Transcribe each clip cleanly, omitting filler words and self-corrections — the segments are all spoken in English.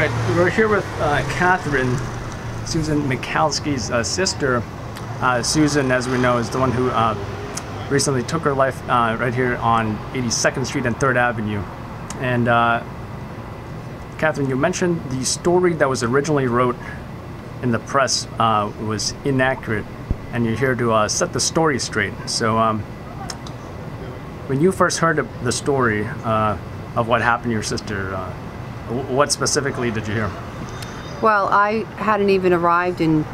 right, we're here with Catherine, Susan Michalski's sister. Susan, as we know, is the one who recently took her life right here on 82nd Street and 3rd Avenue. And Catherine, you mentioned the story that was originally wrote in the press was inaccurate, and you're here to set the story straight. So when you first heard the story of what happened to your sister, what specifically did you hear? Well, I hadn't even arrived in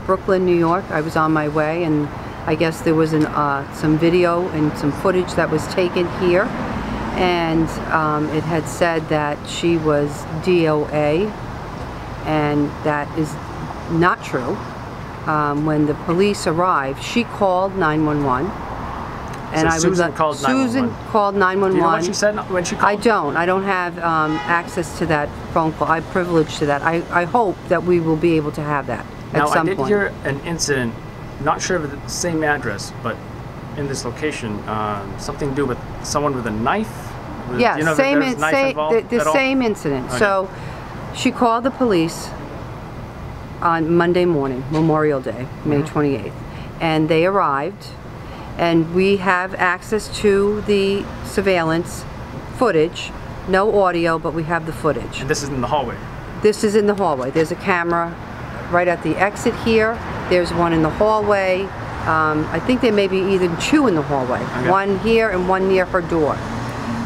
Brooklyn, New York. I was on my way, and I guess there was some video and some footage that was taken here, and it had said that she was DOA, and that is not true. When the police arrived, she called 911. And so Susan called 911. Susan called 911. Do you know what she said when she called? I don't have access to that phone call. I'm privileged to that. I hope that we will be able to have that at some point. Now, I did hear an incident, not sure of the same address, but in this location, something to do with someone with a knife? Yeah, you know, the same incident. Okay. So she called the police on Monday morning, Memorial Day, May 28th, and they arrived. And we have access to the surveillance footage. No audio, but we have the footage. And this is in the hallway? This is in the hallway. There's a camera right at the exit here. There's one in the hallway. I think there may be even two in the hallway. Okay. One here and one near her door.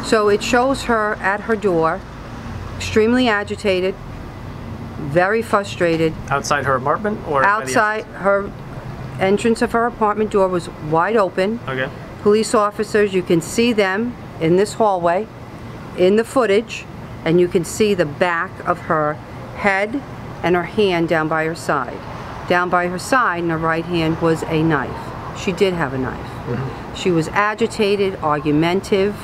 So it shows her at her door, extremely agitated, very frustrated. Outside her apartment? Or outside her entrance of her apartment door was wide open. Okay. Police officers, you can see them in this hallway, in the footage, and you can see the back of her head and her hand down by her side. Down by her side in her right hand was a knife. She did have a knife. Mm-hmm. She was agitated, argumentative.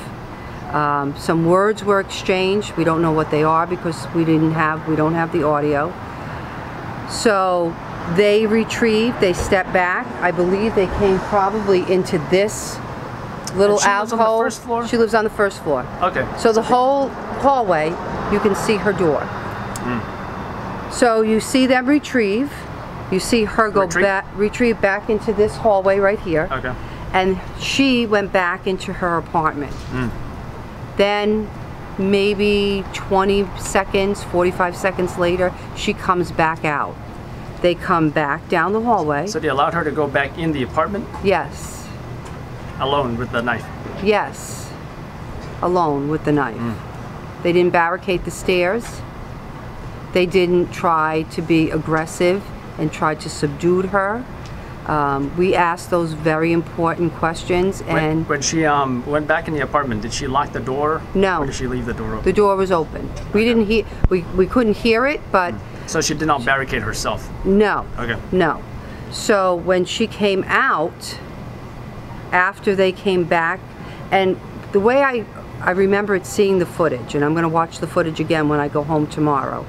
Some words were exchanged. We don't know what they are because we don't have the audio. So they retrieved, they stepped back. I believe they came probably into this little alcove. She lives on the first floor? She lives on the first floor. Okay. So the whole hallway, you can see her door. Mm. So you see them retrieve. You see her go retrieve back into this hallway right here. Okay. And she went back into her apartment. Mm. Then maybe 20 seconds, 45 seconds later, she comes back out. They come back down the hallway. So they allowed her to go back in the apartment? Yes. Alone with the knife? Yes. Alone with the knife. Mm. They didn't barricade the stairs. They didn't try to be aggressive and try to subdue her. We asked those very important questions. And when she went back in the apartment, did she lock the door? No. Or did she leave the door open? The door was open. We didn't hear. We couldn't hear it, but. So she did not barricade herself? No. Okay. No. So when she came out, after they came back, and the way I remembered seeing the footage, and I'm going to watch the footage again when I go home tomorrow,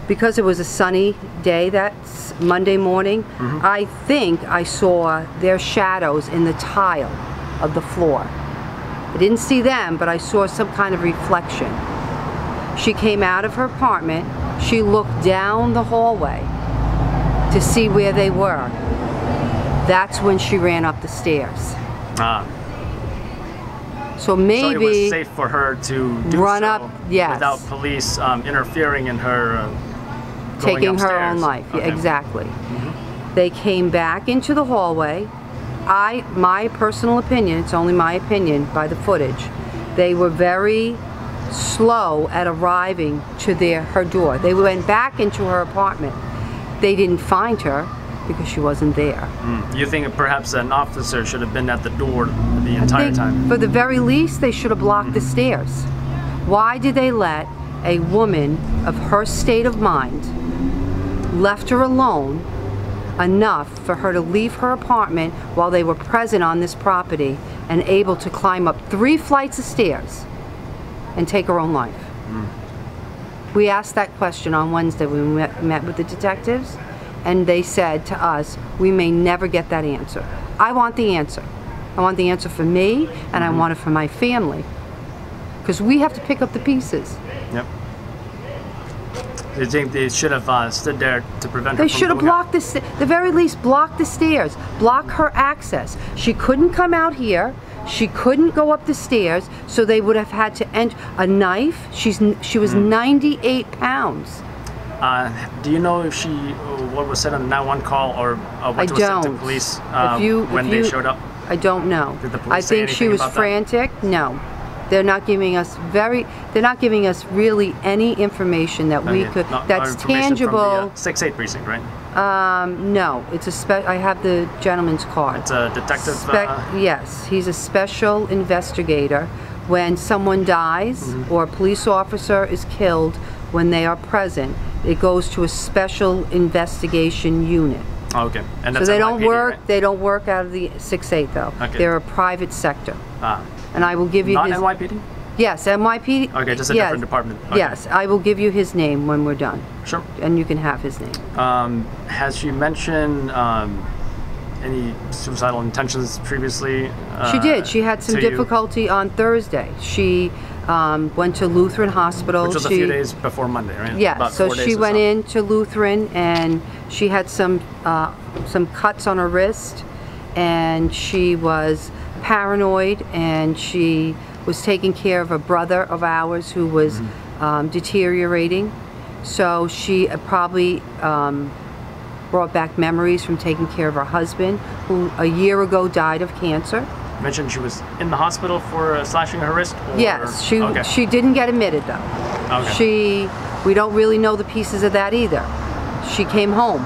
because it was a sunny day that Monday morning, I think I saw their shadows in the tile of the floor. I didn't see them, but I saw some kind of reflection. She came out of her apartment. She looked down the hallway to see where they were. That's when she ran up the stairs. So maybe it was safe for her to run up, yes, without police interfering in her taking upstairs. Her own life. Okay. Yeah, exactly. They came back into the hallway. My personal opinion, it's only my opinion by the footage, they were very slow at arriving to her door. They went back into her apartment. They didn't find her because she wasn't there. You think perhaps an officer should have been at the door the entire time? For the very least, they should have blocked the stairs. Why did they let a woman of her state of mind, left her alone enough for her to leave her apartment while they were present on this property and able to climb up 3 flights of stairs and take her own life? We asked that question on Wednesday when we met with the detectives, and they said to us, we may never get that answer. I want the answer. I want the answer for me, and I want it for my family. Because we have to pick up the pieces. Yep. They think they should have stood there to prevent her They from should have going out. blocked the very least block the stairs, block her access. She couldn't come out here. She couldn't go up the stairs, so they would have had to enter a knife. She was 98 pounds. Do you know if what was said on the 911 call, or what was said to police when they showed up? I don't know. Did the police I say think she anything was about that? frantic. No, they're not giving us really any information that we could. That's tangible. From the 6-8 precinct, right? No, it's I have the gentleman's card. It's a detective. Yes, he's a special investigator. When someone dies or a police officer is killed, when they are present, it goes to a special investigation unit. Oh, okay. And that's so they NYPD, don't work. Right? They don't work out of the 6-8 though. Okay. They're a private sector. And I will give you not his. NYPD? Yes, NYPD. Okay, just a different department. Okay. Yes, I will give you his name when we're done. Sure. And you can have his name. Has she mentioned any suicidal intentions previously? She did. She had some difficulty on Thursday. She went to Lutheran Hospital. Which was a few days before Monday, right? Yeah, About so 4 days she or went so. into Lutheran and she had some cuts on her wrist, and she was paranoid, and she was taking care of a brother of ours who was deteriorating. So she probably brought back memories from taking care of her husband, who a year ago died of cancer. You mentioned she was in the hospital for slashing her wrist? Or? Yes, she didn't get admitted though. Okay. We don't really know the pieces of that either. She came home.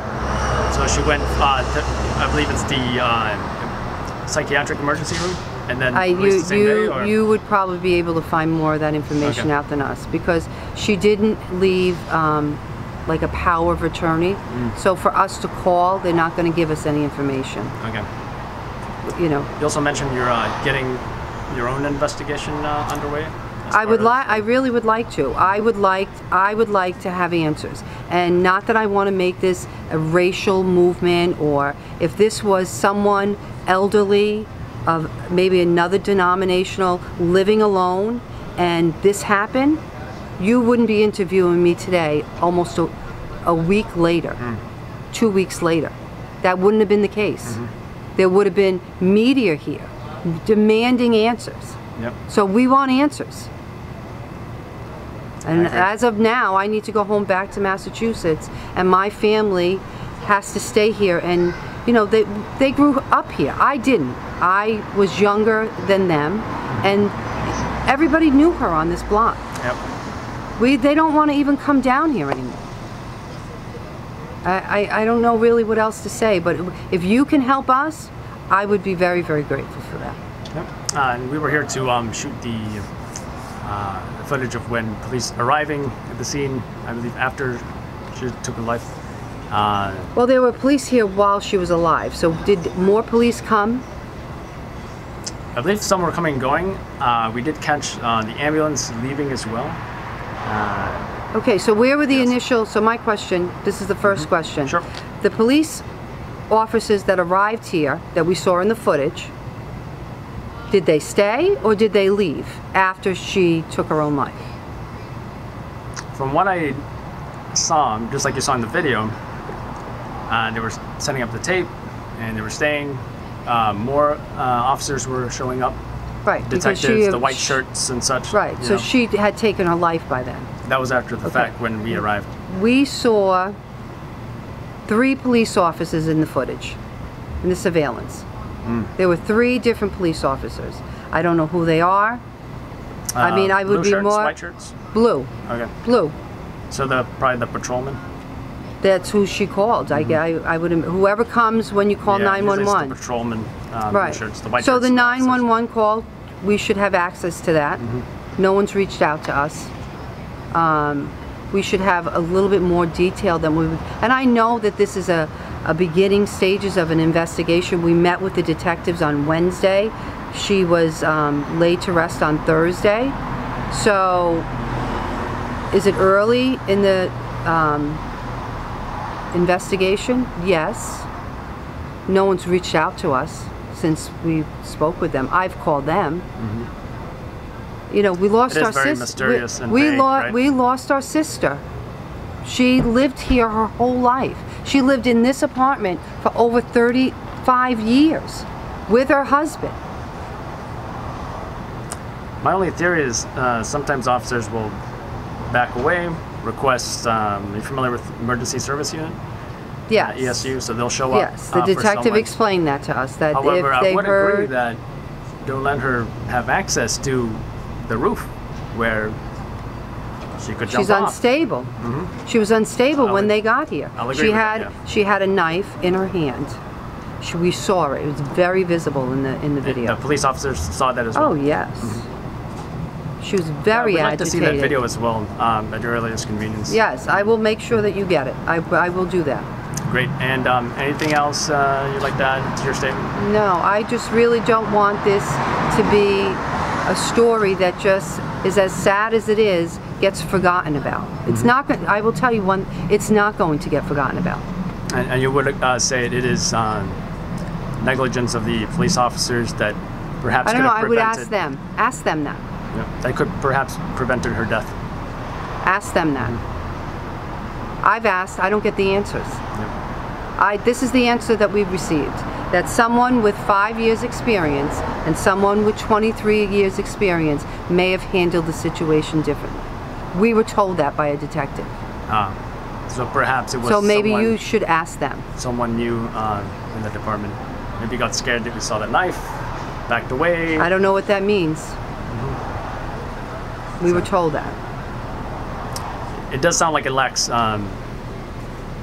So she went to, I believe it's the psychiatric emergency room, and then released the same day, or? You would probably be able to find more of that information out than us, because she didn't leave like a power of attorney. So for us to call, they're not going to give us any information. Okay. You know. You also mentioned you're getting your own investigation underway. I really would like to. I would like to have answers, and not that I want to make this a racial movement, or if this was someone elderly of maybe another denominational living alone and this happened, you wouldn't be interviewing me today almost a week later, 2 weeks later. That wouldn't have been the case. There would have been media here demanding answers. Yep. So we want answers. And as of now, I need to go home back to Massachusetts, and my family has to stay here. And you know, they grew up here. I didn't. I was younger than them, and everybody knew her on this block. Yep. They don't want to even come down here anymore. I don't know really what else to say, but if you can help us, I would be very, very grateful for that. Yep. And we were here to shoot the footage of when police arriving at the scene, I believe after she took her life. Well, there were police here while she was alive, so did more police come? I believe some were coming and going. We did catch the ambulance leaving as well. Okay, so where were the initial, so my question, this is the first question. Sure. The police officers that arrived here, that we saw in the footage, did they stay or did they leave after she took her own life? From what I saw, just like you saw in the video, they were setting up the tape and they were staying. More officers were showing up. Right. Detectives, the white shirts and such. Right, so she had taken her life by then. That was after the fact when we arrived. We saw 3 police officers in the footage, in the surveillance. There were 3 different police officers. I don't know who they are. I mean, I would blue be shirts, more... white shirts? Blue. Okay. Blue. So probably the patrolman? That's who she called. I would, whoever comes when you call 911. Usually it's the patrolman, right. blue shirts, the white so shirts. the 911 call, we should have access to that. No one's reached out to us. We should have a little bit more detail than we would. And I know that this is a beginning stages of an investigation. We met with the detectives on Wednesday. She was laid to rest on Thursday. So is it early in the investigation? Yes. No one's reached out to us since we spoke with them. I've called them. You know, we lost our sister. Mysterious and we vague, right? We lost our sister. She lived here her whole life. She lived in this apartment for over 35 years with her husband. My only theory is sometimes officers will back away, request, are you familiar with emergency service unit? Yes. ESU, so they'll show up. Yes, the detective explained that to us, that however, if they I would heard... agree that don't let her have access to the roof where she could jump She's off. unstable. She was unstable when they got here. I'll agree with that, yeah. She had a knife in her hand. We saw it. It was very visible in the video. The police officers saw that as well. Oh, yes. She was very I'd like agitated. to see that video as well at your earliest convenience. Yes, I will make sure that you get it. I will do that. Great. And anything else you'd like to add to your statement? No, I just really don't want this to be a story that just is as sad as it is, gets forgotten about. It's not. I will tell you one. It's not going to get forgotten about. And you would say it is negligence of the police officers that perhaps I don't know. could have I would prevented. ask them. Ask them that. Yeah, they could perhaps prevented her death. Ask them that. I've asked. I don't get the answers. This is the answer that we've received. That someone with 5 years experience and someone with 23 years experience may have handled the situation differently. We were told that by a detective. So perhaps it was. So maybe you should ask them. Someone new in the department. Maybe got scared that we saw the knife, backed away. I don't know what that means. We were told that. It does sound like it lacks,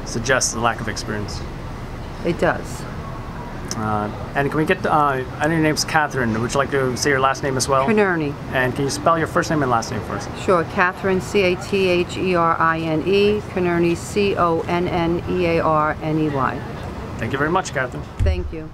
suggests a lack of experience. It does. And can we get, I know your name's Catherine. Would you like to say your last name as well? Connerney. And can you spell your first name and last name for us? Sure. Catherine, C-A-T-H-E-R-I-N-E. Connerney, C-O-N-N-E-A-R-N-E-Y. Thank you very much, Catherine. Thank you.